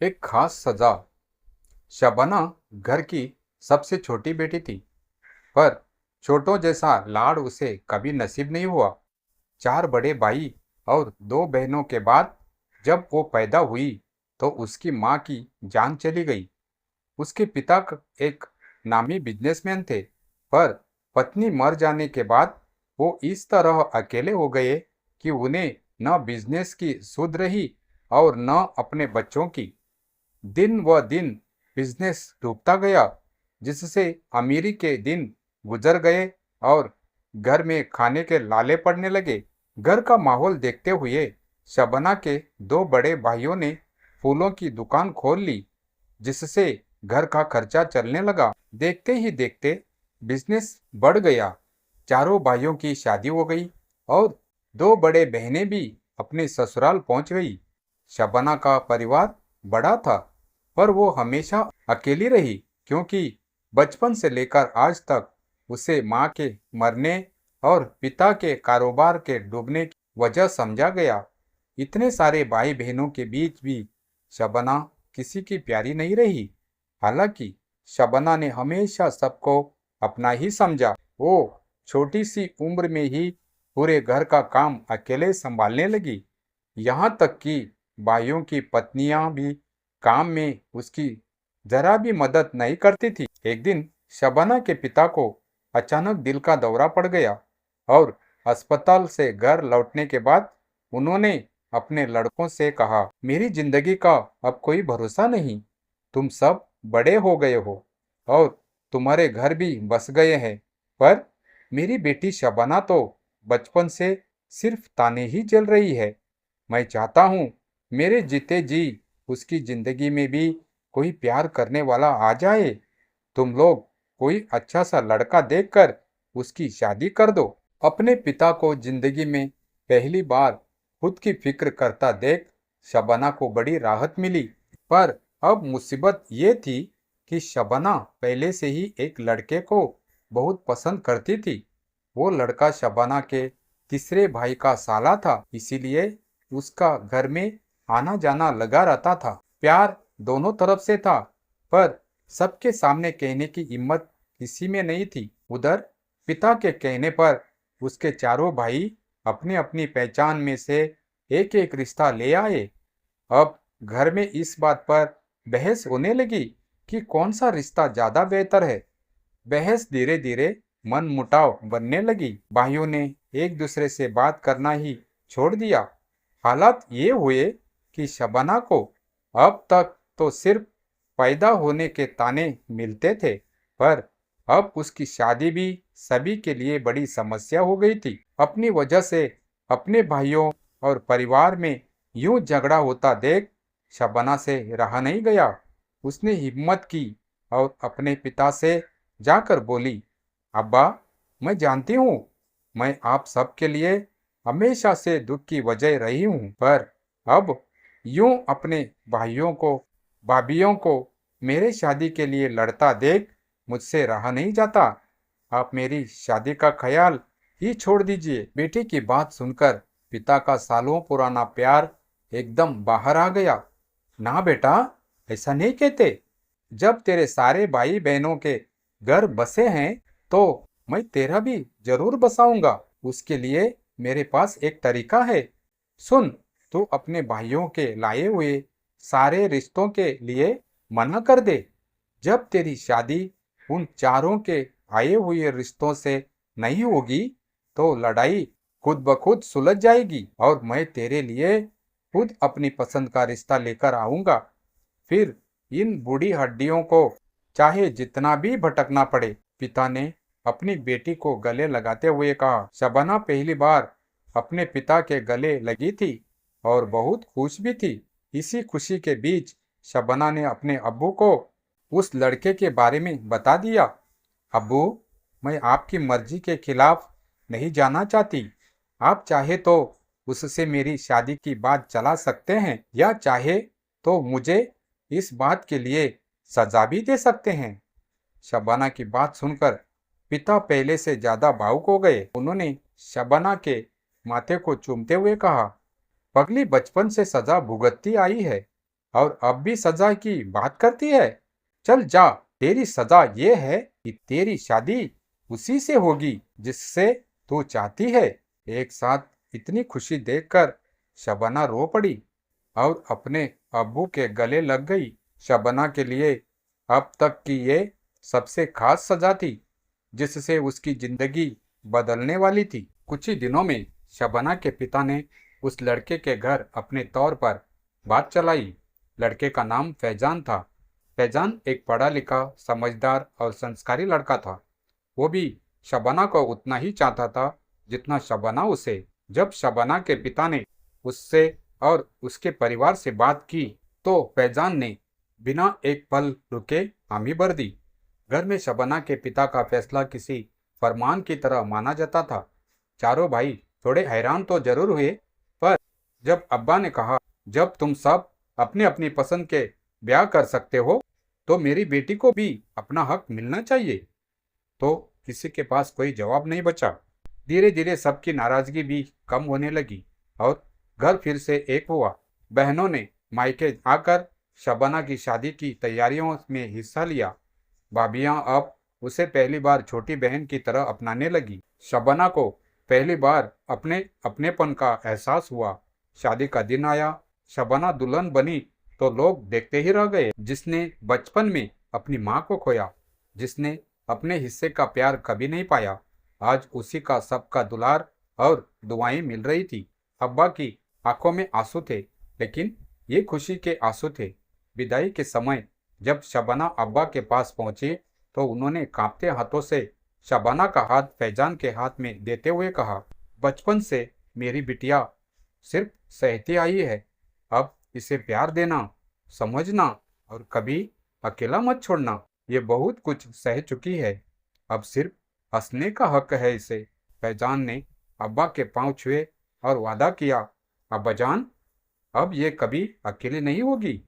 एक खास सजा। शबाना घर की सबसे छोटी बेटी थी, पर छोटों जैसा लाड़ उसे कभी नसीब नहीं हुआ। चार बड़े भाई और दो बहनों के बाद जब वो पैदा हुई तो उसकी माँ की जान चली गई। उसके पिता एक नामी बिजनेसमैन थे, पर पत्नी मर जाने के बाद वो इस तरह अकेले हो गए कि उन्हें न बिजनेस की सुध रही और न अपने बच्चों की। दिन व दिन बिजनेस डूबता गया, जिससे अमीरी के दिन गुजर गए और घर में खाने के लाले पड़ने लगे। घर का माहौल देखते हुए शबना के दो बड़े भाइयों ने फूलों की दुकान खोल ली, जिससे घर का खर्चा चलने लगा। देखते ही देखते बिजनेस बढ़ गया। चारों भाइयों की शादी हो गई और दो बड़े बहनें भी अपने ससुराल पहुंच गई। शबना का परिवार बड़ा था, पर वो हमेशा अकेली रही, क्योंकि बचपन से लेकर आज तक उसे माँ के मरने और पिता के कारोबार के डूबने की वजह समझा गया। इतने सारे भाई बहनों के बीच भी शबना किसी की प्यारी नहीं रही। हालांकि शबना ने हमेशा सबको अपना ही समझा। वो छोटी सी उम्र में ही पूरे घर का काम अकेले संभालने लगी, यहाँ तक कि भाइयों की पत्नियां भी काम में उसकी जरा भी मदद नहीं करती थी। एक दिन शबाना के पिता को अचानक दिल का दौरा पड़ गया और अस्पताल से घर लौटने के बाद उन्होंने अपने लड़कों से कहा, मेरी जिंदगी का अब कोई भरोसा नहीं। तुम सब बड़े हो गए हो और तुम्हारे घर भी बस गए हैं, पर मेरी बेटी शबाना तो बचपन से सिर्फ ताने ही झेल रही है। मैं चाहता हूँ मेरे जीते जी उसकी जिंदगी में भी कोई प्यार करने वाला आ जाए। तुम लोग कोई अच्छा सा लड़का देखकर उसकी शादी कर दो। अपने पिता को जिंदगी में पहली बार खुद की फिक्र करता देख शबाना को बड़ी राहत मिली। पर अब मुसीबत ये थी कि शबाना पहले से ही एक लड़के को बहुत पसंद करती थी। वो लड़का शबाना के तीसरे भाई का साला था, इसीलिए उसका घर में आना जाना लगा रहता था। प्यार दोनों तरफ से था, पर सबके सामने कहने की हिम्मत किसी में नहीं थी। उधर पिता के कहने पर उसके चारों भाई अपनी अपनी पहचान में से एक एक रिश्ता ले आए। अब घर में इस बात पर बहस होने लगी कि कौन सा रिश्ता ज्यादा बेहतर है। बहस धीरे धीरे मन मुटाव बनने लगी। भाइयों ने एक दूसरे से बात करना ही छोड़ दिया। हालात ये हुए कि शबाना को अब तक तो सिर्फ पैदा होने के ताने मिलते थे, पर अब उसकी शादी भी सभी के लिए बड़ी समस्या हो गई थी। अपनी वजह से अपने भाइयों और परिवार में यूं झगड़ा होता देख शबाना से रहा नहीं गया। उसने हिम्मत की और अपने पिता से जाकर बोली, अब्बा, मैं जानती हूँ मैं आप सबके लिए हमेशा से दुख की वजह रही हूँ, पर अब यूं अपने भाइयों को भाभियों को मेरे शादी के लिए लड़ता देख मुझसे रहा नहीं जाता। आप मेरी शादी का ख्याल ही छोड़ दीजिए। बेटी की बात सुनकर पिता का सालों पुराना प्यार एकदम बाहर आ गया। ना बेटा, ऐसा नहीं कहते। जब तेरे सारे भाई बहनों के घर बसे हैं तो मैं तेरा भी जरूर बसाऊंगा। उसके लिए मेरे पास एक तरीका है। सुन, तू अपने भाइयों के लाए हुए सारे रिश्तों के लिए मना कर दे। जब तेरी शादी उन चारों के आए हुए रिश्तों से नहीं होगी तो लड़ाई खुद ब खुद सुलझ जाएगी और मैं तेरे लिए खुद अपनी पसंद का रिश्ता लेकर आऊंगा। फिर इन बूढ़ी हड्डियों को चाहे जितना भी भटकना पड़े। पिता ने अपनी बेटी को गले लगाते हुए कहा। शबाना पहली बार अपने पिता के गले लगी थी और बहुत खुश भी थी। इसी खुशी के बीच शबाना ने अपने अब्बू को उस लड़के के बारे में बता दिया। अब्बू, मैं आपकी मर्जी के खिलाफ नहीं जाना चाहती। आप चाहे तो उससे मेरी शादी की बात चला सकते हैं, या चाहे तो मुझे इस बात के लिए सजा भी दे सकते हैं। शबाना की बात सुनकर पिता पहले से ज्यादा भावुक हो गए। उन्होंने शबाना के माथे को चूमते हुए कहा, पगली बचपन से सजा भुगतती आई है, और अब भी सजा की बात करती है। चल जा, तेरी सजा ये है कि तेरी शादी उसी से होगी जिससे तू चाहती है। एक साथ इतनी खुशी देखकर शबाना रो पड़ी और अपने अब्बू के गले लग गई। शबाना के लिए अब तक की ये सबसे खास सजा थी जिससे उसकी जिंदगी बदलने वाली थी। कुछ ही दिनों में शबाना के पिता ने उस लड़के के घर अपने तौर पर बात चलाई। लड़के का नाम फैजान था। फैजान एक पढ़ा लिखा, समझदार और संस्कारी लड़का था। वो भी शबाना को उतना ही चाहता था जितना शबाना उसे। जब शबाना के पिता ने उससे और उसके परिवार से बात की तो फैजान ने बिना एक पल रुके हामी भर दी। घर में शबाना के पिता का फैसला किसी फरमान की तरह माना जाता था। चारों भाई थोड़े हैरान तो जरूर हुए, पर जब अब्बा ने कहा, जब तुम सब अपनी अपनी पसंद के ब्याह कर सकते हो तो मेरी बेटी को भी अपना हक मिलना चाहिए, तो किसी के पास कोई जवाब नहीं बचा। धीरे धीरे सबकी नाराजगी भी कम होने लगी और घर फिर से एक हुआ। बहनों ने मायके आकर शबाना की शादी की तैयारियों में हिस्सा लिया। भाभियां अब उसे पहली बार छोटी बहन की तरह अपनाने लगी। शबाना को पहली बार अपने अपनेपन का एहसास हुआ। शादी का दिन आया। शबाना दुल्हन बनी तो लोग देखते ही रह गए। जिसने बचपन में अपनी माँ को खोया, जिसने अपने हिस्से का प्यार कभी नहीं पाया, आज उसी का सबका दुलार और दुआएं मिल रही थी। अब्बा की आंखों में आंसू थे, लेकिन ये खुशी के आंसू थे। विदाई के समय जब शबाना अब्बा के पास पहुंची तो उन्होंने कांपते हाथों से शबाना का हाथ फैजान के हाथ में देते हुए कहा, बचपन से मेरी बिटिया सिर्फ सहती आई है, अब इसे प्यार देना, समझना और कभी अकेला मत छोड़ना। ये बहुत कुछ सह चुकी है, अब सिर्फ हंसने का हक है इसे। फैजान ने अब्बा के पांव छुए और वादा किया, अब्बाजान, अब ये कभी अकेली नहीं होगी।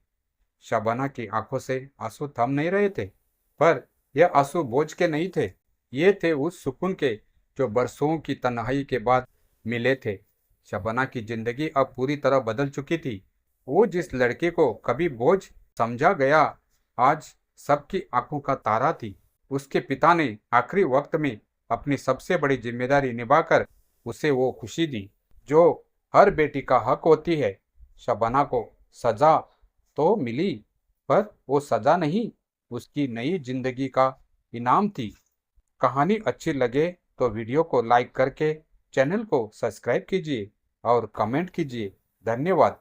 शबाना की आंखों से आंसू थम नहीं रहे थे, पर यह आंसू बोझ के नहीं थे। ये थे उस सुकून के जो बरसों की तन्हाई के बाद मिले थे। शबाना की जिंदगी अब पूरी तरह बदल चुकी थी। वो जिस लड़के को कभी बोझ समझा गया, आज सबकी आंखों का तारा थी। उसके पिता ने आखिरी वक्त में अपनी सबसे बड़ी जिम्मेदारी निभाकर उसे वो खुशी दी जो हर बेटी का हक होती है। शबाना को सजा तो मिली, पर वो सजा नहीं, उसकी नई जिंदगी का इनाम थी। कहानी अच्छी लगे तो वीडियो को लाइक करके चैनल को सब्सक्राइब कीजिए और कमेंट कीजिए। धन्यवाद।